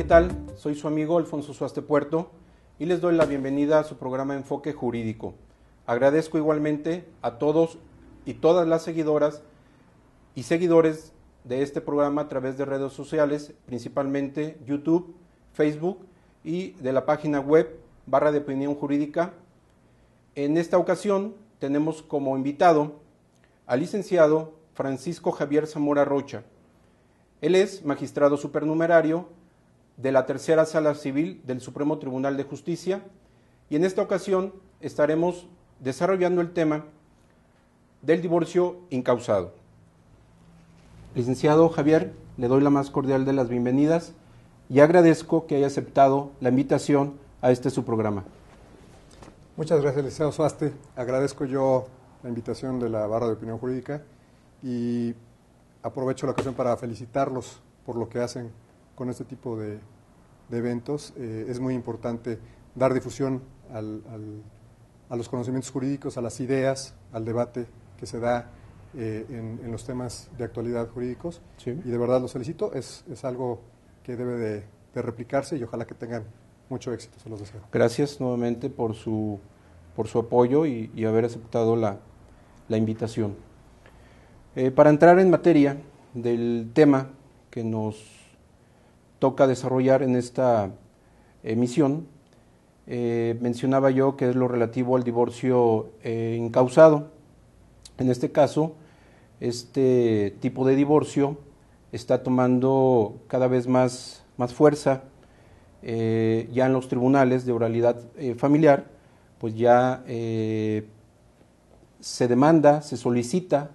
tal? Soy su amigo Alfonso Suaste Puerto y les doy la bienvenida a su programa Enfoque Jurídico. Agradezco igualmente a todos y todas las seguidoras y seguidores de este programa a través de redes sociales, principalmente YouTube, Facebook y de la página web Barra de Opinión Jurídica. En esta ocasión tenemos como invitado al licenciado Francisco Javier Zamora Rocha. Él es magistrado supernumerario de la Tercera Sala Civil del Supremo Tribunal de Justicia y en esta ocasión estaremos desarrollando el tema del divorcio incausado. Licenciado Javier, le doy la más cordial de las bienvenidas y agradezco que haya aceptado la invitación a su programa. Muchas gracias, licenciado Suaste. Agradezco yo la invitación de la Barra de Opinión Jurídica y aprovecho la ocasión para felicitarlos por lo que hacen con este tipo de eventos. Es muy importante dar difusión a los conocimientos jurídicos, a las ideas, al debate que se da en los temas de actualidad jurídicos. Sí. Y de verdad los felicito, es algo que debe de replicarse y ojalá que tengan mucho éxito, se los deseo. Gracias nuevamente por su apoyo y haber aceptado la invitación. Para entrar en materia del tema que nos toca desarrollar en esta emisión, mencionaba yo que es lo relativo al divorcio incausado. En este caso, este tipo de divorcio está tomando cada vez más fuerza ya en los tribunales de oralidad familiar, pues ya se demanda, se solicita,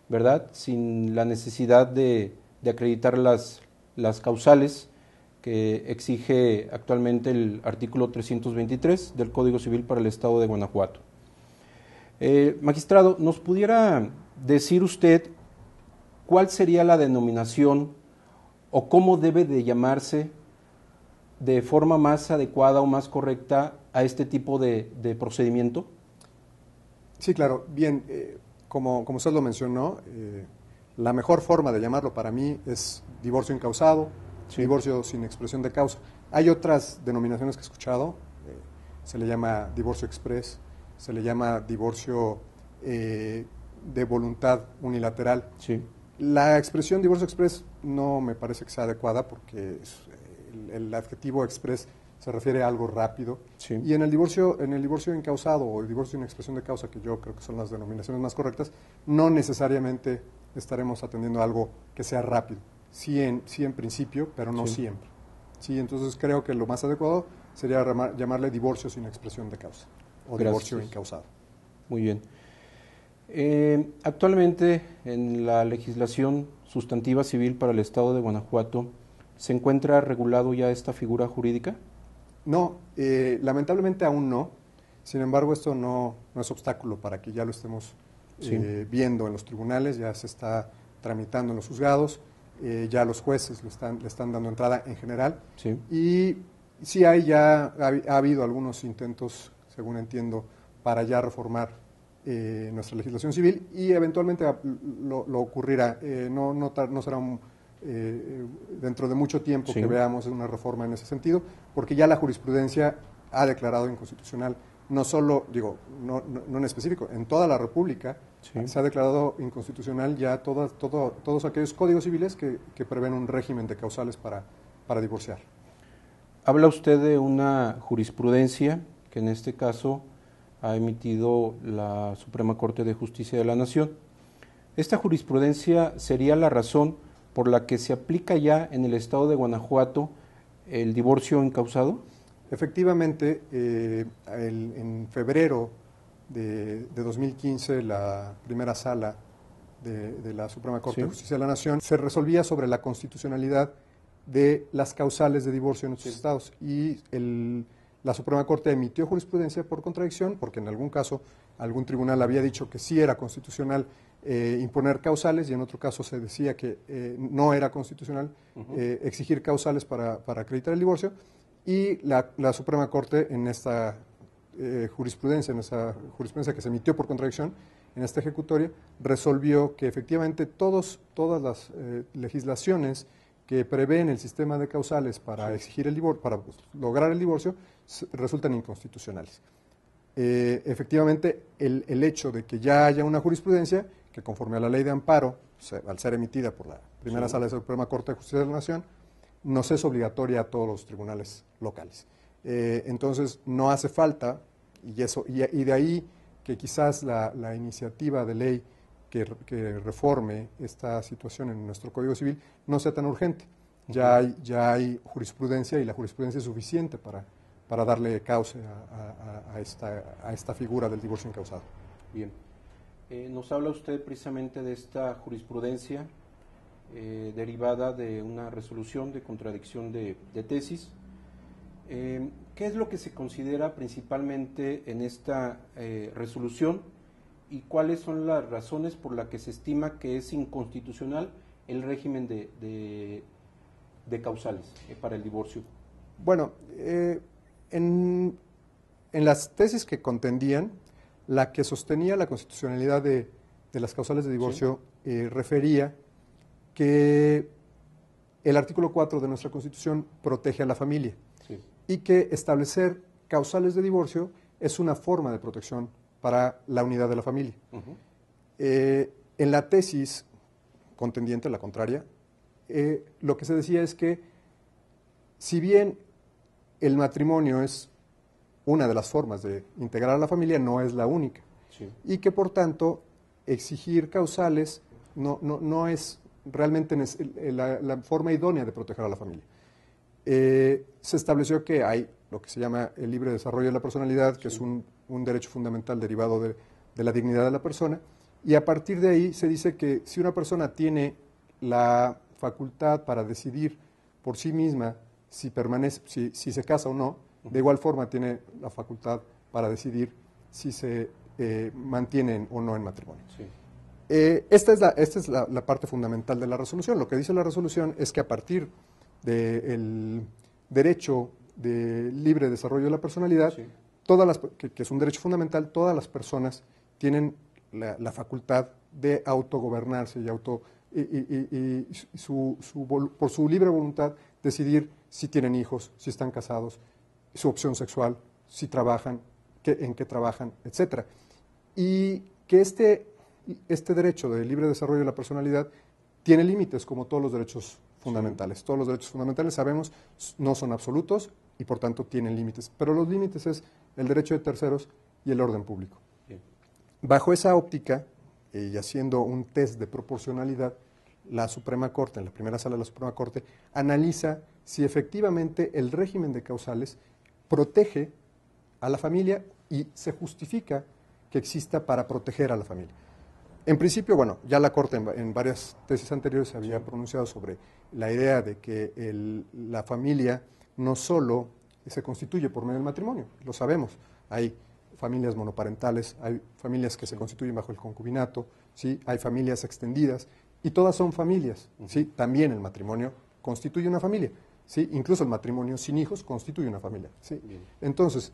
¿verdad?, sin la necesidad de acreditar las causales que exige actualmente el artículo 323 del Código Civil para el Estado de Guanajuato. Magistrado, ¿nos pudiera decir usted cuál sería la denominación o cómo debe de llamarse de forma más adecuada o más correcta a este tipo de procedimiento? Sí, claro. Bien, como usted lo mencionó, la mejor forma de llamarlo para mí es divorcio incausado, sí, divorcio sin expresión de causa. Hay otras denominaciones que he escuchado, se le llama divorcio exprés, se le llama divorcio de voluntad unilateral. Sí. La expresión divorcio exprés no me parece que sea adecuada porque el adjetivo exprés se refiere a algo rápido. Sí. Y en el divorcio incausado o el divorcio sin expresión de causa, que yo creo que son las denominaciones más correctas, no necesariamente estaremos atendiendo algo que sea rápido. Sí en principio, pero no siempre. Sí, entonces creo que lo más adecuado sería llamarle divorcio sin expresión de causa o divorcio incausado. Muy bien. Actualmente en la legislación sustantiva civil para el Estado de Guanajuato, ¿se encuentra regulado ya esta figura jurídica? No, lamentablemente aún no. Sin embargo, esto no es obstáculo para que ya lo estemos viendo en los tribunales, ya se está tramitando en los juzgados, ya los jueces le están dando entrada en general. Sí. Y sí ha habido algunos intentos, según entiendo, para ya reformar nuestra legislación civil y eventualmente lo ocurrirá. No será dentro de mucho tiempo que veamos una reforma en ese sentido, porque ya la jurisprudencia ha declarado inconstitucional, no solo, no en específico, en toda la República se ha declarado inconstitucional ya todos aquellos códigos civiles que prevén un régimen de causales para divorciar. Habla usted de una jurisprudencia que en este caso ha emitido la Suprema Corte de Justicia de la Nación. ¿Esta jurisprudencia sería la razón por la que se aplica ya en el Estado de Guanajuato el divorcio incausado? Efectivamente, en febrero de 2015, la primera sala de la Suprema Corte de Justicia de la Nación se resolvía sobre la constitucionalidad de las causales de divorcio en nuestros estados y la Suprema Corte emitió jurisprudencia por contradicción porque en algún caso algún tribunal había dicho que sí era constitucional imponer causales y en otro caso se decía que no era constitucional exigir causales para acreditar el divorcio y la Suprema Corte en esta jurisprudencia que se emitió por contradicción, en esta ejecutoria, resolvió que efectivamente todas las legislaciones que prevén el sistema de causales para exigir el divorcio, para lograr el divorcio, resultan inconstitucionales. Efectivamente, el hecho de que ya haya una jurisprudencia que, conforme a la ley de amparo, al ser emitida por la primera sala de la Suprema Corte de Justicia de la Nación, nos es obligatoria a todos los tribunales locales. Entonces, no hace falta, y de ahí que quizás la iniciativa de ley que reforme esta situación en nuestro Código Civil no sea tan urgente. Ya hay jurisprudencia, y la jurisprudencia es suficiente para darle cauce a esta figura del divorcio incausado. Bien. Nos habla usted precisamente de esta jurisprudencia derivada de una resolución de contradicción de tesis. ¿Qué es lo que se considera principalmente en esta resolución y cuáles son las razones por las que se estima que es inconstitucional el régimen de causales para el divorcio? Bueno, en las tesis que contendían, la que sostenía la constitucionalidad de las causales de divorcio refería que el artículo 4 de nuestra Constitución protege a la familia y que establecer causales de divorcio es una forma de protección para la unidad de la familia. En la tesis contendiente, la contraria, lo que se decía es que si bien el matrimonio es una de las formas de integrar a la familia, no es la única. Y que, por tanto, exigir causales no es realmente la forma idónea de proteger a la familia. Se estableció que hay lo que se llama el libre desarrollo de la personalidad, que es un derecho fundamental derivado de la dignidad de la persona, y a partir de ahí se dice que si una persona tiene la facultad para decidir por sí misma si se casa o no, de igual forma tiene la facultad para decidir si se mantienen o no en matrimonio. Esta es la parte fundamental de la resolución. Lo que dice la resolución es que a partir del derecho de libre desarrollo de la personalidad, que es un derecho fundamental, todas las personas tienen la facultad de autogobernarse y por su libre voluntad decidir si tienen hijos, si están casados, su opción sexual, si trabajan, en qué trabajan, etc. Y que este derecho de libre desarrollo de la personalidad tiene límites, como todos los derechos fundamentales. Todos los derechos fundamentales, sabemos, no son absolutos y por tanto tienen límites. Pero los límites es el derecho de terceros y el orden público. Bien. Bajo esa óptica, y haciendo un test de proporcionalidad, la Suprema Corte, en la primera sala de la Suprema Corte, analiza si efectivamente el régimen de causales protege a la familia y se justifica que exista para proteger a la familia. En principio, bueno, ya la Corte en varias tesis anteriores se había pronunciado sobre la idea de que la familia no solo se constituye por medio del matrimonio, lo sabemos, hay familias monoparentales, hay familias que se constituyen bajo el concubinato, ¿sí? Hay familias extendidas, y todas son familias, ¿sí? También el matrimonio constituye una familia, ¿sí? Incluso el matrimonio sin hijos constituye una familia, ¿sí? Entonces,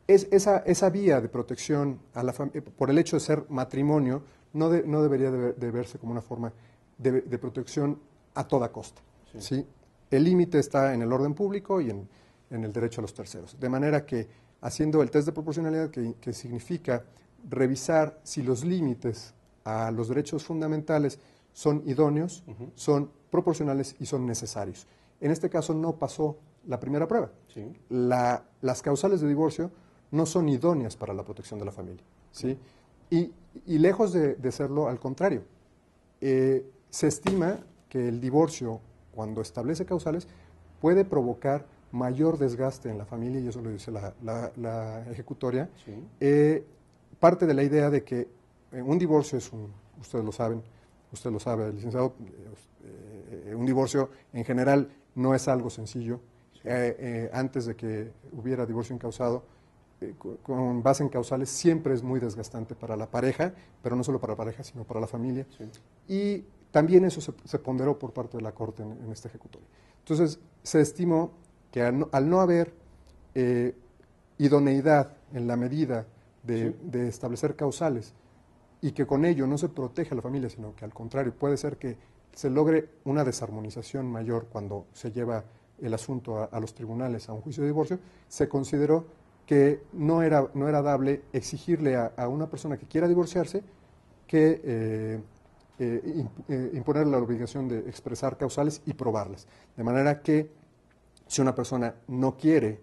esa vía de protección a la por el hecho de ser matrimonio no debería de verse como una forma de protección a toda costa, ¿sí? El límite está en el orden público y en el derecho a los terceros, de manera que haciendo el test de proporcionalidad, que significa revisar si los límites a los derechos fundamentales son idóneos, son proporcionales y son necesarios. En este caso no pasó la primera prueba. Las causales de divorcio no son idóneas para la protección de la familia, ¿sí? Y lejos de serlo, al contrario, se estima que el divorcio, cuando establece causales, puede provocar mayor desgaste en la familia, y eso lo dice la ejecutoria. Parte de la idea de que un divorcio es ustedes lo saben, usted lo sabe, licenciado, un divorcio en general no es algo sencillo. Antes de que hubiera divorcio incausado, con base en causales, siempre es muy desgastante para la pareja, pero no solo para la pareja, sino para la familia. Y también eso se ponderó por parte de la Corte en esta ejecutoria. Entonces, se estimó que al no haber idoneidad en la medida de establecer causales y que con ello no se protege a la familia, sino que al contrario puede ser que se logre una desarmonización mayor cuando se lleva el asunto a los tribunales, a un juicio de divorcio, se consideró que no era dable exigirle a una persona que quiera divorciarse que imponer la obligación de expresar causales y probarlas. De manera que si una persona no quiere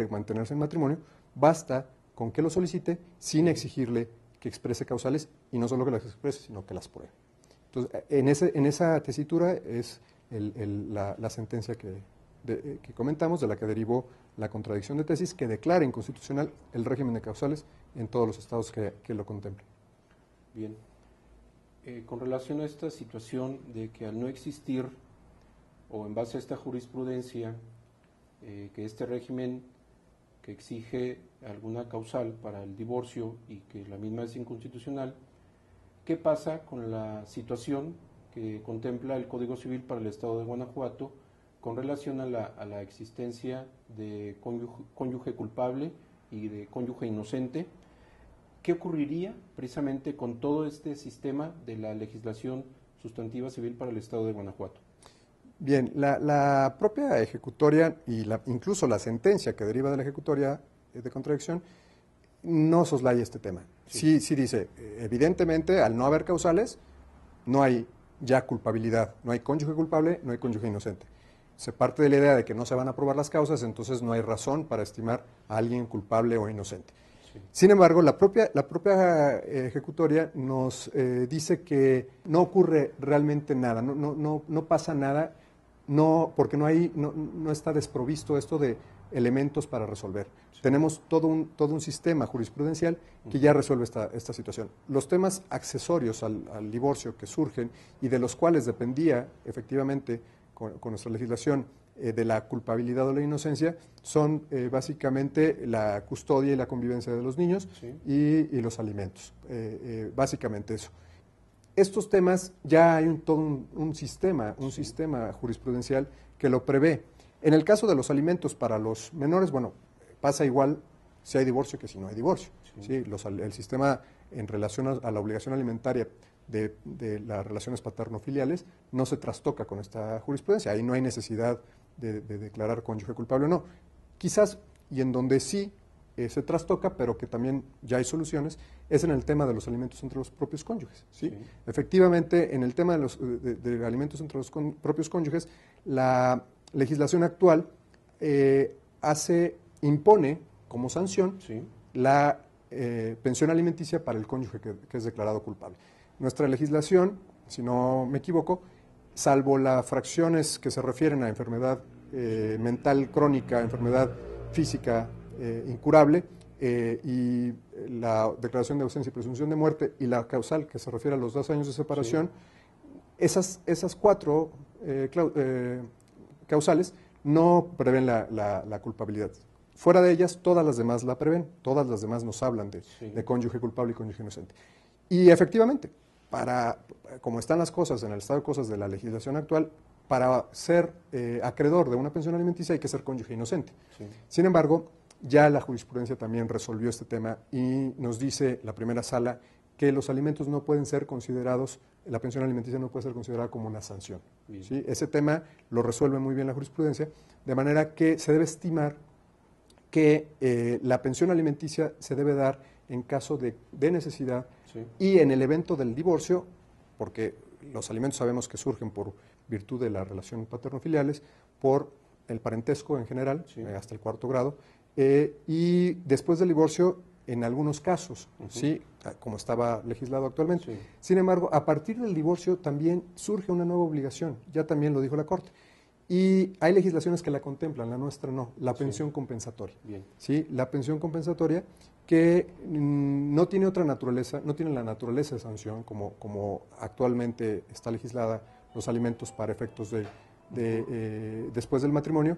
mantenerse en matrimonio, basta con que lo solicite sin exigirle que exprese causales, y no solo que las exprese, sino que las pruebe. Entonces, en esa tesitura es la sentencia que comentamos, de la que derivó la contradicción de tesis, que declara inconstitucional el régimen de causales en todos los estados que lo contemplan. Bien. Con relación a esta situación de que al no existir, o en base a esta jurisprudencia, que este régimen que exige alguna causal para el divorcio y que la misma es inconstitucional, ¿qué pasa con la situación que contempla el Código Civil para el Estado de Guanajuato con relación a la existencia de cónyuge culpable y de cónyuge inocente? ¿Qué ocurriría precisamente con todo este sistema de la legislación sustantiva civil para el Estado de Guanajuato? Bien, la propia ejecutoria y incluso la sentencia que deriva de la ejecutoria de contradicción no soslaya este tema. Sí dice, evidentemente, al no haber causales, no hay ya culpabilidad, no hay cónyuge culpable, no hay cónyuge inocente. Se parte de la idea de que no se van a probar las causas, entonces no hay razón para estimar a alguien culpable o inocente. Sin embargo, la propia ejecutoria nos dice que no ocurre realmente nada, no pasa nada, porque no está desprovisto esto de elementos para resolver. Sí. Tenemos todo un sistema jurisprudencial que ya resuelve esta situación. Los temas accesorios al divorcio que surgen y de los cuales dependía efectivamente con nuestra legislación de la culpabilidad o la inocencia son básicamente la custodia y la convivencia de los niños, sí, y los alimentos, básicamente eso. Estos temas ya hay todo un sistema jurisprudencial que lo prevé. En el caso de los alimentos para los menores, bueno, pasa igual si hay divorcio que si no hay divorcio. Sí. ¿Sí? El sistema en relación a la obligación alimentaria de las relaciones paterno-filiales no se trastoca con esta jurisprudencia. Ahí no hay necesidad de declarar cónyuge culpable o no. Quizás, y en donde sí se trastoca, pero que también ya hay soluciones, es en el tema de los alimentos entre los propios cónyuges. ¿Sí? Sí. Efectivamente, en el tema de alimentos entre los propios cónyuges, la legislación actual impone como sanción, sí, la pensión alimenticia para el cónyuge que es declarado culpable. Nuestra legislación, si no me equivoco, salvo las fracciones que se refieren a enfermedad mental crónica, enfermedad física incurable, y la declaración de ausencia y presunción de muerte, y la causal que se refiere a los 2 años de separación, sí, esas 4 causales no prevén la culpabilidad. Fuera de ellas, todas las demás la prevén, todas las demás nos hablan de cónyuge culpable y cónyuge inocente. Y efectivamente, como están las cosas en el estado de cosas de la legislación actual, para ser acreedor de una pensión alimenticia hay que ser cónyuge inocente. Sí. Sin embargo, ya la jurisprudencia también resolvió este tema y nos dice la primera sala que los alimentos no pueden ser considerados, la pensión alimenticia no puede ser considerada como una sanción. ¿Sí? Ese tema lo resuelve muy bien la jurisprudencia, de manera que se debe estimar que la pensión alimenticia se debe dar en caso de necesidad, sí, y en el evento del divorcio, porque los alimentos sabemos que surgen por virtud de la relación paterno-filiales, por el parentesco en general, sí, hasta el 4º grado, y después del divorcio en algunos casos, ¿sí? Como estaba legislado actualmente. Sí. Sin embargo, a partir del divorcio también surge una nueva obligación, ya también lo dijo la Corte. Y hay legislaciones que la contemplan, la nuestra no, la pensión compensatoria. Bien. ¿Sí? La pensión compensatoria que no tiene otra naturaleza, no tiene la naturaleza de sanción como actualmente está legislada los alimentos para efectos después del matrimonio.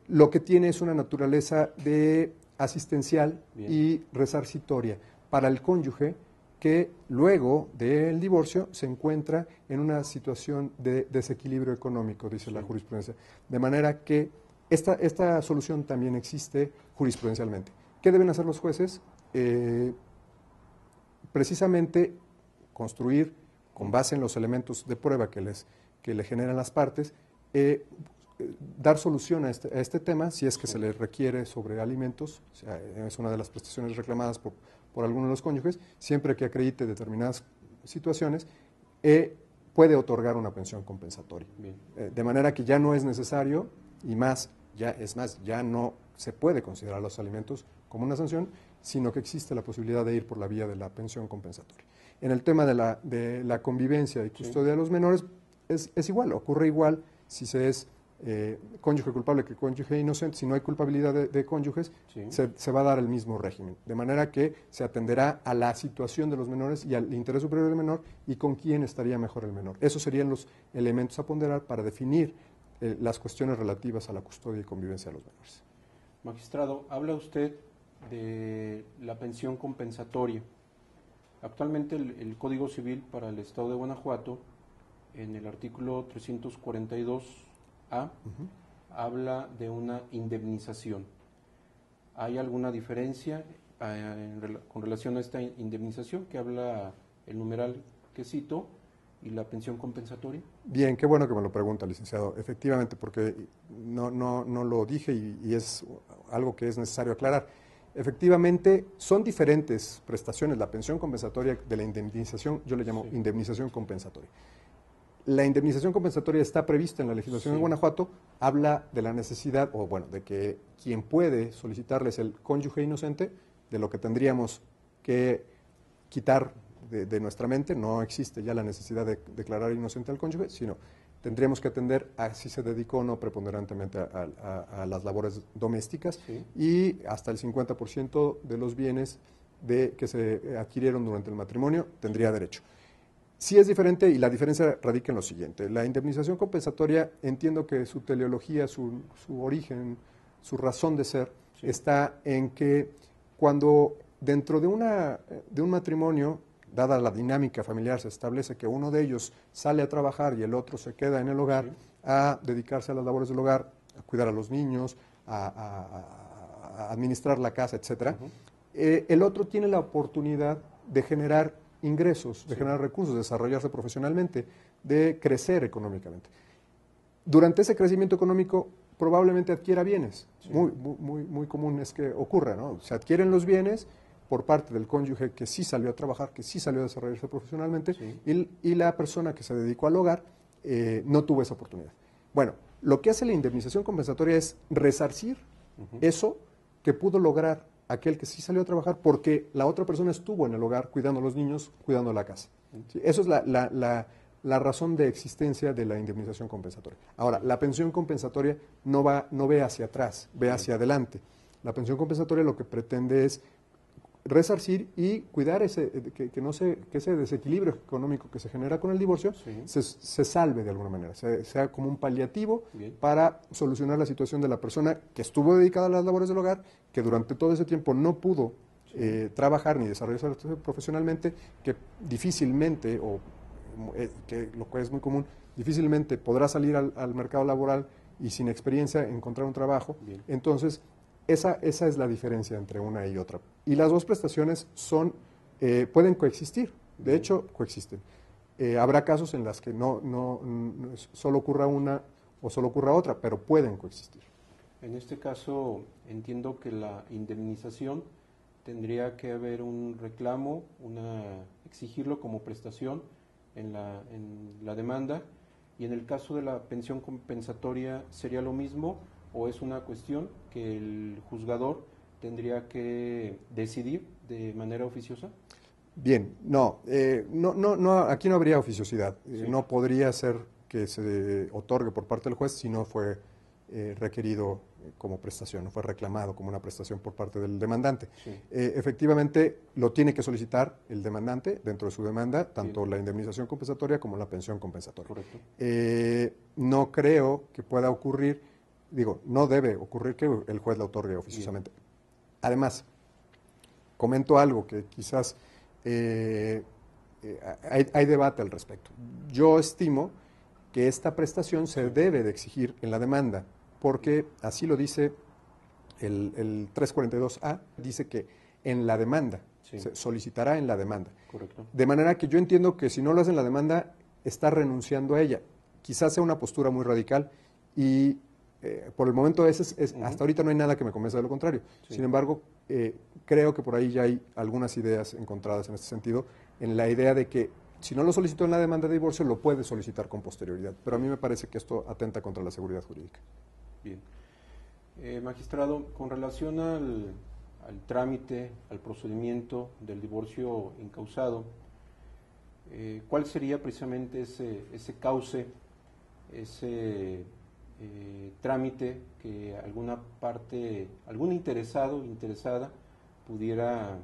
Lo que tiene es una naturaleza de asistencial, bien, y resarcitoria para el cónyuge que luego del divorcio se encuentra en una situación de desequilibrio económico, dice, sí, la jurisprudencia. De manera que esta solución también existe jurisprudencialmente. ¿Qué deben hacer los jueces? Precisamente construir con base en los elementos de prueba que le generan las partes, dar solución a este tema si es que se le requiere sobre alimentos. O sea, es una de las prestaciones reclamadas por algunos de los cónyuges, siempre que acredite determinadas situaciones, puede otorgar una pensión compensatoria. De manera que ya no es necesario, y ya no se puede considerar los alimentos como una sanción, sino que existe la posibilidad de ir por la vía de la pensión compensatoria. En el tema de la convivencia y custodia de los menores, es igual, ocurre igual si se es cónyuge culpable que cónyuge inocente. Si no hay culpabilidad de cónyuges, se va a dar el mismo régimen, de manera que se atenderá a la situación de los menores y al interés superior del menor y con quién estaría mejor el menor. Esos serían los elementos a ponderar para definir las cuestiones relativas a la custodia y convivencia de los menores. Magistrado, habla usted de la pensión compensatoria. Actualmente el Código Civil para el Estado de Guanajuato, en el artículo 342A, habla de una indemnización. ¿Hay alguna diferencia con relación a esta indemnización que habla el numeral que cito y la pensión compensatoria? Bien, qué bueno que me lo pregunta, licenciado. Efectivamente, porque no lo dije y es algo que es necesario aclarar. Efectivamente, son diferentes prestaciones. La pensión compensatoria de la indemnización, yo le llamo indemnización compensatoria. La indemnización compensatoria está prevista en la legislación de Guanajuato, habla de la necesidad, de que quien puede solicitarles el cónyuge inocente, de lo que tendríamos que quitar de nuestra mente. No existe ya la necesidad de declarar inocente al cónyuge, sino tendríamos que atender a si se dedicó o no preponderantemente a las labores domésticas, y hasta el 50% de los bienes que se adquirieron durante el matrimonio tendría derecho. Sí es diferente, y la diferencia radica en lo siguiente. La indemnización compensatoria, entiendo que su teleología, su origen, su razón de ser, está en que cuando dentro de un matrimonio, dada la dinámica familiar, se establece que uno de ellos sale a trabajar y el otro se queda en el hogar a dedicarse a las labores del hogar, a cuidar a los niños, a administrar la casa, etc. El otro tiene la oportunidad de generar ingresos, de generar recursos, de desarrollarse profesionalmente, de crecer económicamente. Durante ese crecimiento económico probablemente adquiera bienes. Muy común es que ocurra, ¿no? Se adquieren los bienes por parte del cónyuge que sí salió a trabajar, que sí salió a desarrollarse profesionalmente, y la persona que se dedicó al hogar no tuvo esa oportunidad. Bueno, lo que hace la indemnización compensatoria es resarcir eso que pudo lograr aquel que sí salió a trabajar porque la otra persona estuvo en el hogar cuidando a los niños, cuidando la casa. Eso es la razón de existencia de la indemnización compensatoria. Ahora, la pensión compensatoria no ve hacia atrás, ve hacia adelante. La pensión compensatoria lo que pretende es resarcir y cuidar que ese desequilibrio económico que se genera con el divorcio se salve de alguna manera, sea como un paliativo para solucionar la situación de la persona que estuvo dedicada a las labores del hogar, que durante todo ese tiempo no pudo trabajar ni desarrollarse profesionalmente, que difícilmente, que lo cual es muy común, difícilmente podrá salir al mercado laboral y sin experiencia encontrar un trabajo. Entonces, esa es la diferencia entre una y otra. Y las dos prestaciones pueden coexistir, de hecho coexisten. Habrá casos en los que no solo ocurra una o solo ocurra otra, pero pueden coexistir. En este caso entiendo que la indemnización tendría que haber un reclamo, exigirlo como prestación en la demanda, y en el caso de la pensión compensatoria sería lo mismo, o es una cuestión que el juzgador tendría que decidir de manera oficiosa. Bien, aquí no habría oficiosidad. No podría ser que se otorgue por parte del juez si no fue requerido como prestación, no fue reclamado como una prestación por parte del demandante. Efectivamente, lo tiene que solicitar el demandante dentro de su demanda, tanto la indemnización compensatoria como la pensión compensatoria. Correcto. No creo que pueda ocurrir, no debe ocurrir que el juez la otorgue oficiosamente. Además, comento algo que quizás hay debate al respecto. Yo estimo que esta prestación se debe de exigir en la demanda, porque así lo dice el 342A, dice que en la demanda Sí. Se solicitará en la demanda. Correcto. De manera que yo entiendo que si no lo hace en la demanda, está renunciando a ella. Quizás sea una postura muy radical y por el momento hasta ahorita no hay nada que me convenza de lo contrario. Sí. Sin embargo, creo que por ahí ya hay algunas ideas encontradas en este sentido, en la idea de que si no lo solicitó en la demanda de divorcio, lo puede solicitar con posterioridad. Pero a mí me parece que esto atenta contra la seguridad jurídica. Bien. Magistrado, con relación al trámite, al procedimiento del divorcio incausado, ¿cuál sería precisamente ese cauce, ese trámite que alguna parte, algún interesado, interesada, pudiera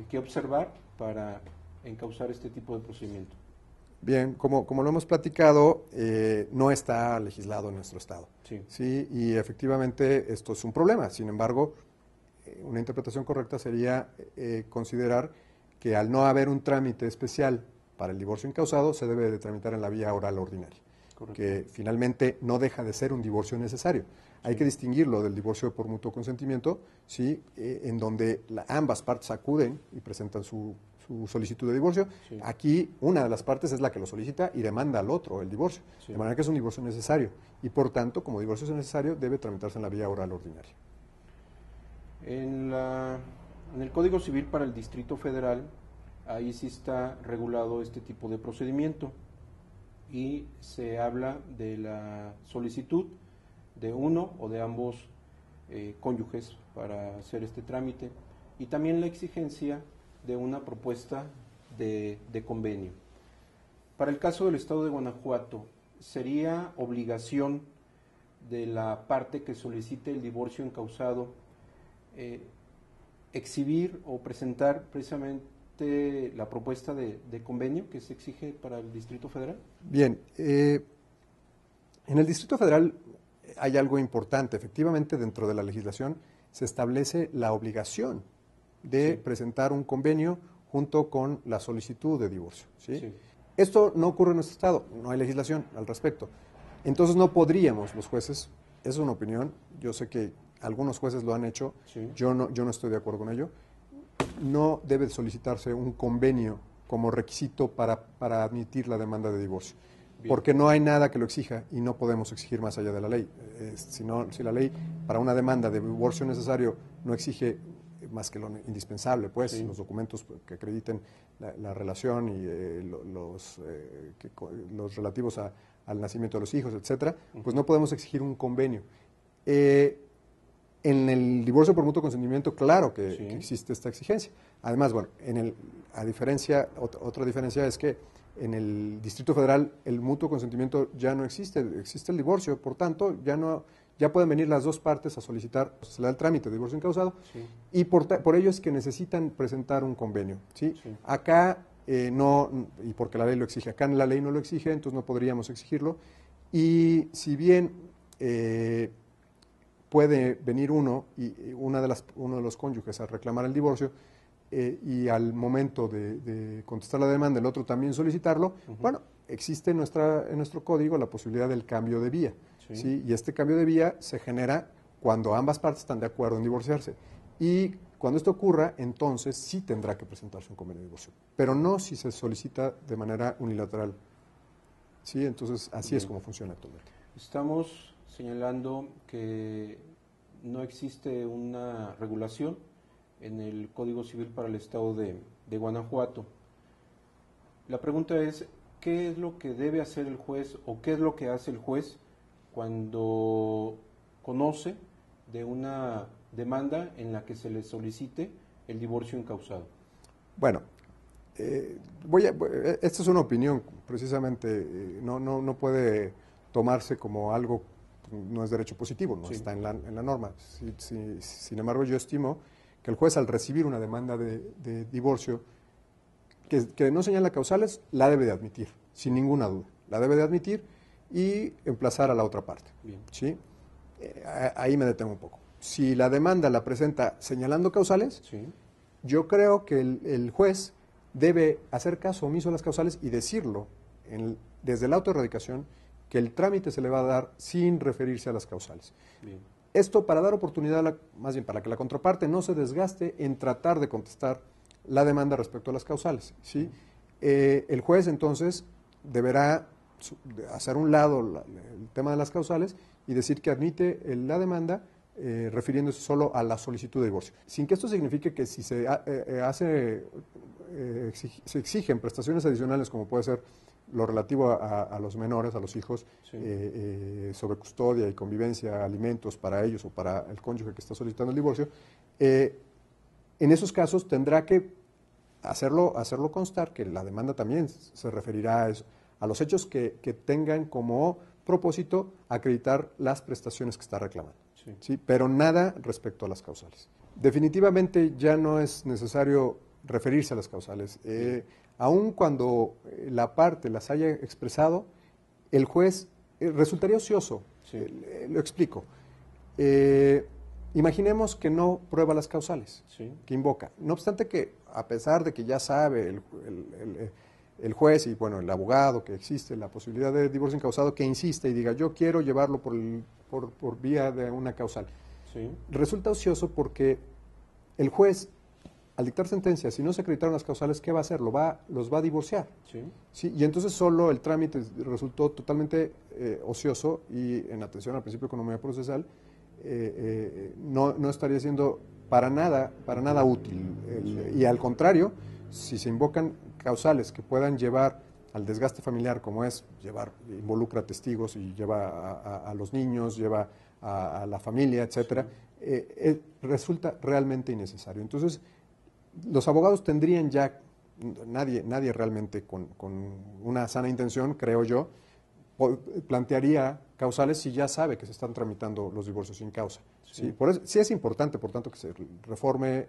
que observar para encauzar este tipo de procedimiento? Bien, como lo hemos platicado, no está legislado en nuestro estado. Sí. Sí, y efectivamente esto es un problema. Sin embargo, una interpretación correcta sería considerar que al no haber un trámite especial para el divorcio incausado, se debe de tramitar en la vía oral ordinaria. Correcto. Que finalmente no deja de ser un divorcio necesario. Hay que distinguirlo del divorcio por mutuo consentimiento, ¿sí? En donde ambas partes acuden y presentan su solicitud de divorcio. Sí. Aquí una de las partes es la que lo solicita y demanda al otro el divorcio. Sí. De manera que es un divorcio necesario y por tanto, como divorcio es necesario, debe tramitarse en la vía oral ordinaria. En el Código Civil para el Distrito Federal, ahí sí está regulado este tipo de procedimiento y se habla de la solicitud de uno o de ambos cónyuges para hacer este trámite y también la exigencia de una propuesta de convenio. Para el caso del Estado de Guanajuato, ¿sería obligación de la parte que solicite el divorcio encausado exhibir o presentar precisamente la propuesta de convenio que se exige para el Distrito Federal? Bien, en el Distrito Federal hay algo importante. Efectivamente, dentro de la legislación se establece la obligación de presentar un convenio junto con la solicitud de divorcio. ¿Sí? Sí. Esto no ocurre en nuestro estado, no hay legislación al respecto. Entonces no podríamos los jueces, es una opinión, yo sé que algunos jueces lo han hecho, sí. yo no estoy de acuerdo con ello, no debe solicitarse un convenio como requisito para admitir la demanda de divorcio. Bien. Porque no hay nada que lo exija y no podemos exigir más allá de la ley. Si la ley para una demanda de divorcio necesario no exige más que lo indispensable, pues, sí. Los documentos que acrediten la relación y los relativos al nacimiento de los hijos, etcétera, pues no podemos exigir un convenio. En el divorcio por mutuo consentimiento, claro que existe esta exigencia. Además, bueno, otra diferencia es que en el Distrito Federal el mutuo consentimiento ya no existe, existe el divorcio, por tanto, ya pueden venir las dos partes a solicitar, se le da el trámite de divorcio incausado, sí. Y por ello es que necesitan presentar un convenio. ¿Sí? Sí. Acá no, y porque la ley lo exige, acá la ley no lo exige, entonces no podríamos exigirlo. Y si bien puede venir uno de los cónyuges a reclamar el divorcio y al momento de contestar la demanda el otro también solicitarlo, bueno, existe en nuestro código la posibilidad del cambio de vía. Sí. ¿Sí? Y este cambio de vía se genera cuando ambas partes están de acuerdo en divorciarse. Y cuando esto ocurra, entonces sí tendrá que presentarse un convenio de divorcio, pero no si se solicita de manera unilateral. ¿Sí? Entonces así es como funciona actualmente. Estamos señalando que no existe una regulación en el Código Civil para el Estado de Guanajuato. La pregunta es, ¿qué es lo que debe hacer el juez o qué es lo que hace el juez cuando conoce de una demanda en la que se le solicite el divorcio incausado? Bueno, esta es una opinión, precisamente, no puede tomarse como algo, no es derecho positivo, no está en la norma. Sin embargo, yo estimo que el juez al recibir una demanda de divorcio que no señala causales, la debe de admitir, sin ninguna duda. La debe de admitir y emplazar a la otra parte. Bien. ¿Sí? Ahí me detengo un poco. Si la demanda la presenta señalando causales, yo creo que el juez debe hacer caso omiso a las causales y decirlo desde la autorradicación que el trámite se le va a dar sin referirse a las causales. Bien. Esto para dar oportunidad, más bien para que la contraparte no se desgaste en tratar de contestar la demanda respecto a las causales, ¿sí? El juez entonces deberá hacer un lado el tema de las causales y decir que admite la demanda refiriéndose solo a la solicitud de divorcio. Sin que esto signifique que si se exigen prestaciones adicionales, como puede ser lo relativo a los menores, a los hijos, sí, sobre custodia y convivencia, alimentos para ellos o para el cónyuge que está solicitando el divorcio, en esos casos tendrá que hacerlo constar que la demanda también se referirá a eso, a los hechos que tengan como propósito acreditar las prestaciones que está reclamando, sí. ¿Sí? Pero nada respecto a las causales. Definitivamente ya no es necesario referirse a las causales. Aun cuando la parte las haya expresado, el juez resultaría ocioso. Sí. Lo explico. Imaginemos que no prueba las causales, sí, que invoca. No obstante que, a pesar de que ya sabe el juez y bueno, el abogado que existe la posibilidad de divorcio incausado, que insiste y diga, yo quiero llevarlo por vía de una causal. Sí. Resulta ocioso porque el juez, al dictar sentencia, si no se acreditaron las causales, ¿qué va a hacer? Los va a divorciar. Sí. ¿Sí? Y entonces solo el trámite resultó totalmente ocioso y, en atención al principio de economía procesal, no estaría siendo para nada útil. Y al contrario, si se invocan causales que puedan llevar al desgaste familiar, como es involucra testigos y lleva a los niños, lleva a la familia, etcétera, sí, resulta realmente innecesario. Entonces, los abogados tendrían ya, nadie realmente con una sana intención, creo yo, plantearía causales si ya sabe que se están tramitando los divorcios sin causa. Sí. ¿Sí? Por eso, sí es importante, por tanto, que se reforme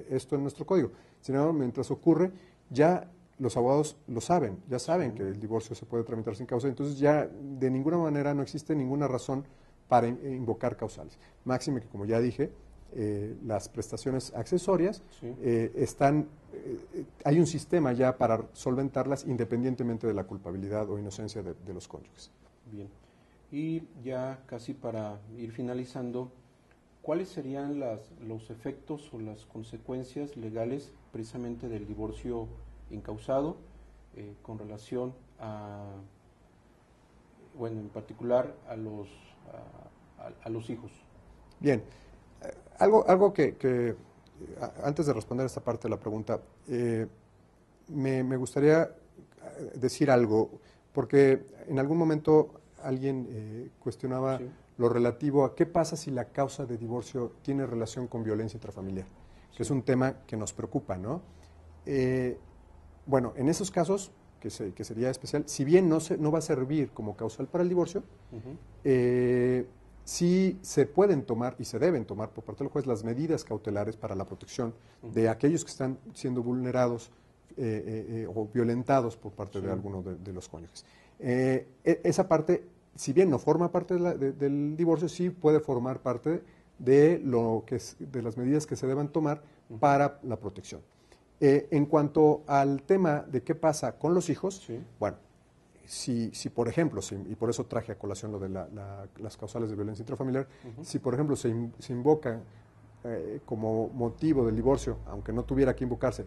esto en nuestro código. Sin embargo, mientras ocurre, ya los abogados lo saben, ya saben que el divorcio se puede tramitar sin causa, entonces ya de ninguna manera no existe ninguna razón para invocar causales. Máxime que, como ya dije, las prestaciones accesorias sí, hay un sistema ya para solventarlas independientemente de la culpabilidad o inocencia de los cónyuges. Bien, y ya casi para ir finalizando, ¿cuáles serían los efectos o las consecuencias legales precisamente del divorcio incausado con relación en particular a los hijos? Bien, algo que antes de responder esta parte de la pregunta, me gustaría decir algo, porque en algún momento alguien cuestionaba sí, lo relativo a qué pasa si la causa de divorcio tiene relación con violencia intrafamiliar, que sí, es un tema que nos preocupa, ¿no? Bueno, en esos casos, que sería especial, si bien no va a servir como causal para el divorcio, sí se pueden tomar y se deben tomar por parte del juez las medidas cautelares para la protección de aquellos que están siendo vulnerados o violentados por parte sí, de alguno de los cónyuges. Esa parte, si bien no forma parte del divorcio, sí puede formar parte de las medidas que se deban tomar para la protección. En cuanto al tema de qué pasa con los hijos, sí, bueno, si por ejemplo, y por eso traje a colación lo de las causales de violencia intrafamiliar, si por ejemplo se invoca como motivo del divorcio, aunque no tuviera que invocarse,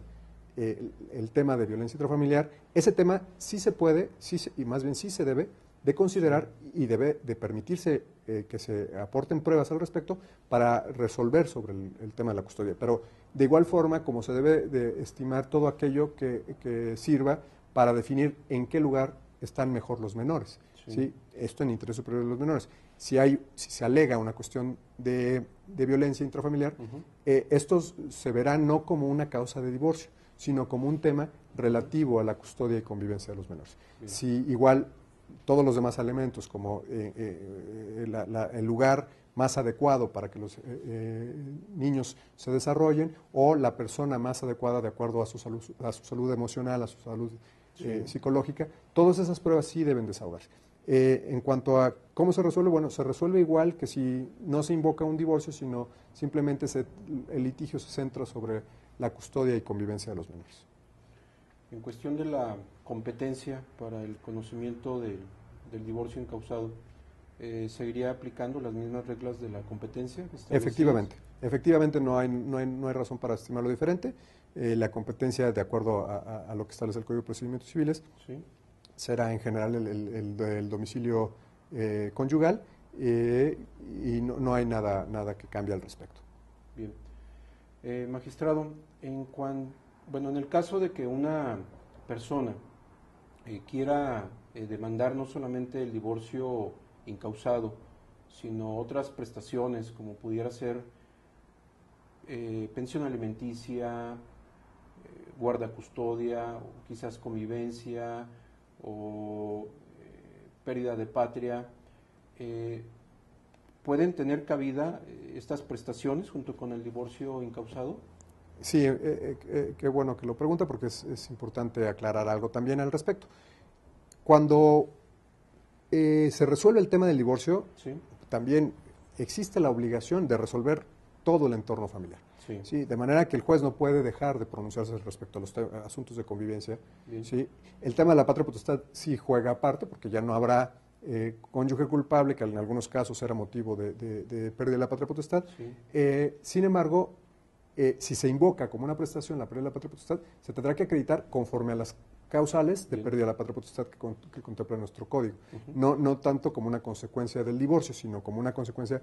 el tema de violencia intrafamiliar, ese tema sí se puede, y más bien sí se debe de considerar y debe de permitirse que se aporten pruebas al respecto para resolver sobre el tema de la custodia. Pero de igual forma, como se debe de estimar todo aquello que sirva para definir en qué lugar están mejor los menores. Sí. ¿Sí? Esto en interés superior de los menores. Si se alega una cuestión de violencia intrafamiliar, estos se verán no como una causa de divorcio, sino como un tema relativo a la custodia y convivencia de los menores. Bien. Si igual todos los demás elementos, como el lugar más adecuado para que los niños se desarrollen, o la persona más adecuada de acuerdo a su salud emocional, a su salud psicológica, todas esas pruebas sí deben desahogarse. En cuanto a cómo se resuelve, bueno, se resuelve igual que si no se invoca un divorcio, sino simplemente el litigio se centra sobre la custodia y convivencia de los menores. En cuestión de la competencia para el conocimiento del divorcio incausado, ¿seguiría aplicando las mismas reglas de la competencia establecidas? Efectivamente no hay razón para estimarlo diferente. La competencia, de acuerdo a lo que establece el Código de Procedimientos Civiles, sí, será en general el domicilio conyugal, y no hay nada que cambie al respecto. Bien. Magistrado, en el caso de que una persona quiera demandar no solamente el divorcio incausado, sino otras prestaciones, como pudiera ser pensión alimenticia, guarda custodia, o quizás convivencia, o pérdida de patria, ¿pueden tener cabida estas prestaciones junto con el divorcio incausado? Sí, qué bueno que lo pregunta, porque es importante aclarar algo también al respecto. Cuando se resuelve el tema del divorcio, sí, también existe la obligación de resolver todo el entorno familiar. Sí. ¿Sí? De manera que el juez no puede dejar de pronunciarse respecto a los asuntos de convivencia. ¿Sí? El tema de la patria potestad sí juega aparte, porque ya no habrá cónyuge culpable, que en algunos casos era motivo de pérdida de la patria potestad. Sí. Sin embargo, si se invoca como una prestación la pérdida de la patria potestad, se tendrá que acreditar conforme a las causales de pérdida de la patria potestad que contempla nuestro código. No tanto como una consecuencia del divorcio, sino como una consecuencia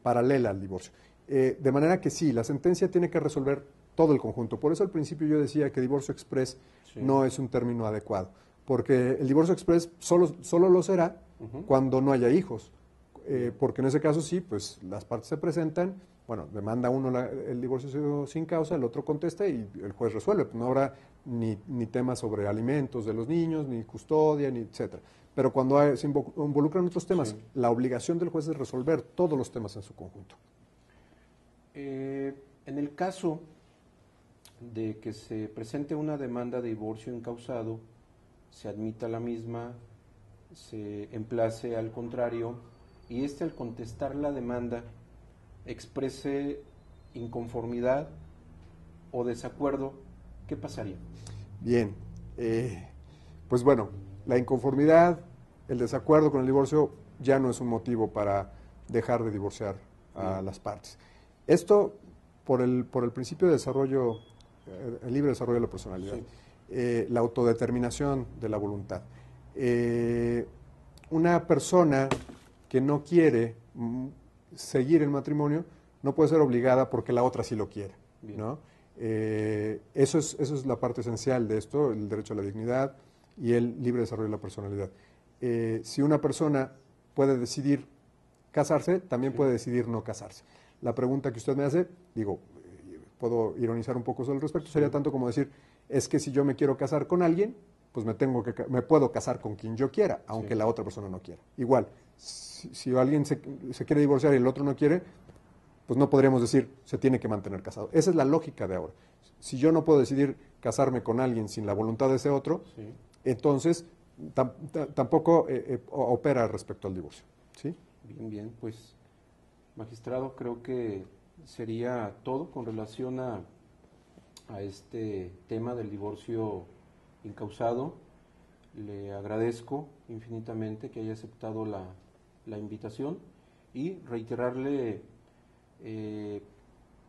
paralela al divorcio. De manera que sí, la sentencia tiene que resolver todo el conjunto. Por eso al principio yo decía que divorcio exprés no es un término adecuado, porque el divorcio exprés solo lo será cuando no haya hijos, porque en ese caso sí, pues las partes se presentan, bueno, demanda uno el divorcio sin causa, el otro contesta y el juez resuelve. Pues no habrá ni temas sobre alimentos de los niños, ni custodia, ni etcétera. Pero cuando se involucran otros temas, la obligación del juez es resolver todos los temas en su conjunto. En el caso de que se presente una demanda de divorcio incausado, se admita la misma, se emplace al contrario, y al contestar la demanda exprese inconformidad o desacuerdo, ¿qué pasaría? Bien, pues bueno, la inconformidad, el desacuerdo con el divorcio ya no es un motivo para dejar de divorciar a las partes. Esto por el principio de desarrollo, el libre desarrollo de la personalidad, la autodeterminación de la voluntad. Una persona que no quiere seguir el matrimonio no puede ser obligada porque la otra sí lo quiere, ¿no? Eso es la parte esencial de esto, el derecho a la dignidad y el libre desarrollo de la personalidad. Si una persona puede decidir casarse, también puede decidir no casarse. La pregunta que usted me hace, puedo ironizar un poco sobre el respecto, sería tanto como decir, es que si yo me quiero casar con alguien, pues me puedo casar con quien yo quiera, aunque la otra persona no quiera. Igual, si alguien se quiere divorciar y el otro no quiere, pues no podríamos decir, se tiene que mantener casado. Esa es la lógica de ahora. Si yo no puedo decidir casarme con alguien sin la voluntad de ese otro, entonces tampoco opera respecto al divorcio. ¿Sí? Bien, pues, magistrado, creo que sería todo con relación a este tema del divorcio incausado. Le agradezco infinitamente que haya aceptado la invitación y reiterarle,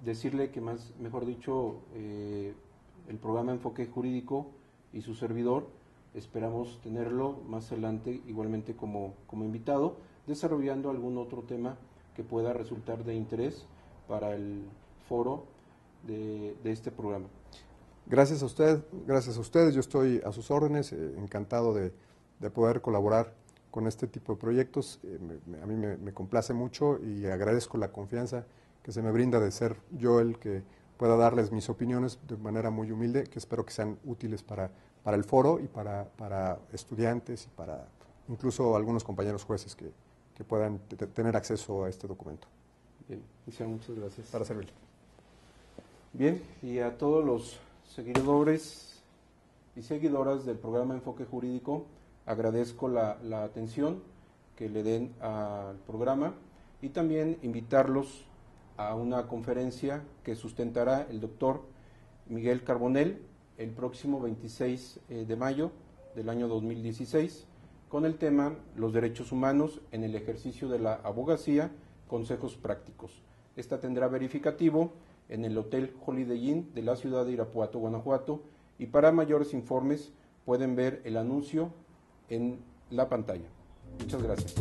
decirle que mejor dicho, el programa Enfoque Jurídico y su servidor esperamos tenerlo más adelante igualmente como invitado, desarrollando algún otro tema que pueda resultar de interés para el foro de este programa. Gracias a ustedes, yo estoy a sus órdenes, encantado de poder colaborar con este tipo de proyectos. A mí me complace mucho y agradezco la confianza que se me brinda de ser yo el que pueda darles mis opiniones de manera muy humilde, que espero que sean útiles para el foro y para estudiantes y para incluso algunos compañeros jueces que puedan tener acceso a este documento. Bien, muchas gracias. Para servirle. Bien, y a todos los seguidores y seguidoras del programa Enfoque Jurídico, agradezco la atención que le den al programa y también invitarlos a una conferencia que sustentará el doctor Miguel Carbonell el próximo 26 de mayo del año 2016 con el tema Los derechos humanos en el ejercicio de la abogacía, consejos prácticos. Esta tendrá verificativo en el Hotel Holiday Inn de la ciudad de Irapuato, Guanajuato, y para mayores informes pueden ver el anuncio en la pantalla. Muchas gracias.